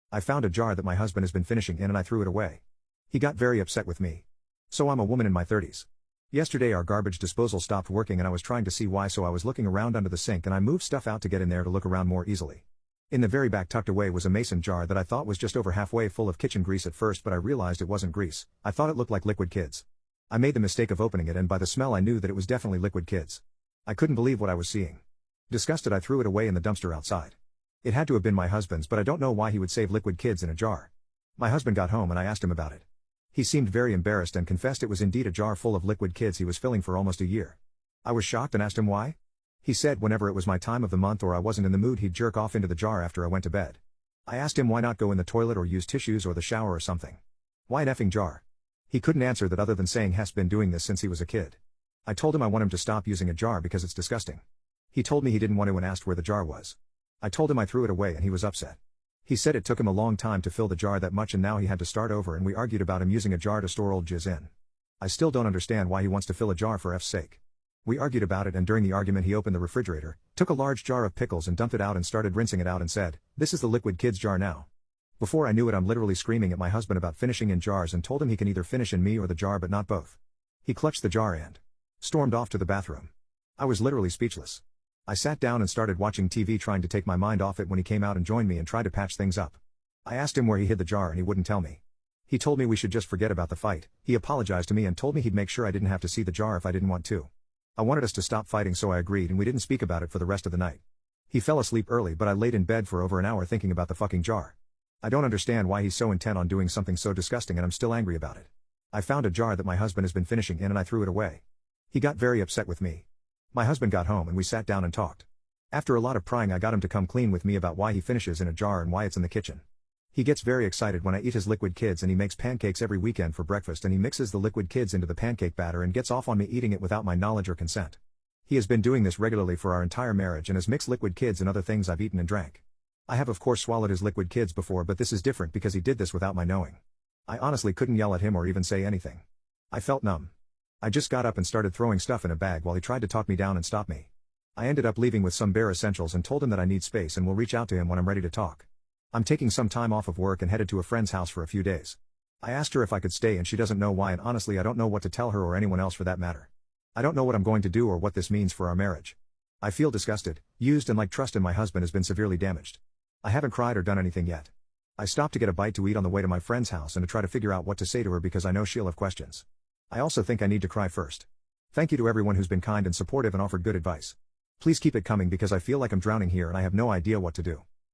I found a jar that my husband has been finishing in and I threw it away. He got very upset with me. So I'm a woman in my 30s. Yesterday our garbage disposal stopped working and I was trying to see why, so I was looking around under the sink and I moved stuff out to get in there to look around more easily. In the very back tucked away was a mason jar that I thought was just over halfway full of kitchen grease at first, but I realized it wasn't grease. I thought it looked like Liquid Kids. I made the mistake of opening it and by the smell I knew that it was definitely Liquid Kids. I couldn't believe what I was seeing. Disgusted, I threw it away in the dumpster outside. It had to have been my husband's, but I don't know why he would save Liquid Kids in a jar. My husband got home and I asked him about it. He seemed very embarrassed and confessed it was indeed a jar full of Liquid Kids he was filling for almost a year. I was shocked and asked him why. He said whenever it was my time of the month or I wasn't in the mood, he'd jerk off into the jar after I went to bed. I asked him why not go in the toilet or use tissues or the shower or something. Why an effing jar? He couldn't answer that other than saying he's been doing this since he was a kid. I told him I want him to stop using a jar because it's disgusting. He told me he didn't want to and asked where the jar was. I told him I threw it away and he was upset. He said it took him a long time to fill the jar that much and now he had to start over, and we argued about him using a jar to store old jizz in. I still don't understand why he wants to fill a jar for F's sake. We argued about it and during the argument he opened the refrigerator, took a large jar of pickles and dumped it out and started rinsing it out and said, "This is the Liquid Kids jar now." Before I knew it, I'm literally screaming at my husband about finishing in jars and told him he can either finish in me or the jar but not both. He clutched the jar and stormed off to the bathroom. I was literally speechless. I sat down and started watching TV trying to take my mind off it when he came out and joined me and tried to patch things up. I asked him where he hid the jar and he wouldn't tell me. He told me we should just forget about the fight. He apologized to me and told me he'd make sure I didn't have to see the jar if I didn't want to. I wanted us to stop fighting, so I agreed and we didn't speak about it for the rest of the night. He fell asleep early, but I laid in bed for over an hour thinking about the fucking jar. I don't understand why he's so intent on doing something so disgusting and I'm still angry about it. I found a jar that my husband has been finishing in and I threw it away. He got very upset with me. My husband got home and we sat down and talked. After a lot of prying I got him to come clean with me about why he finishes in a jar and why it's in the kitchen. He gets very excited when I eat his Liquid Kids and he makes pancakes every weekend for breakfast and he mixes the Liquid Kids into the pancake batter and gets off on me eating it without my knowledge or consent. He has been doing this regularly for our entire marriage and has mixed Liquid Kids in other things I've eaten and drank. I have of course swallowed his Liquid Kids before, but this is different because he did this without my knowing. I honestly couldn't yell at him or even say anything. I felt numb. I just got up and started throwing stuff in a bag while he tried to talk me down and stop me. I ended up leaving with some bare essentials and told him that I need space and will reach out to him when I'm ready to talk. I'm taking some time off of work and headed to a friend's house for a few days. I asked her if I could stay and she doesn't know why, and honestly I don't know what to tell her or anyone else for that matter. I don't know what I'm going to do or what this means for our marriage. I feel disgusted, used, and like trust in my husband has been severely damaged. I haven't cried or done anything yet. I stopped to get a bite to eat on the way to my friend's house and to try to figure out what to say to her because I know she'll have questions. I also think I need to cry first. Thank you to everyone who's been kind and supportive and offered good advice. Please keep it coming because I feel like I'm drowning here and I have no idea what to do.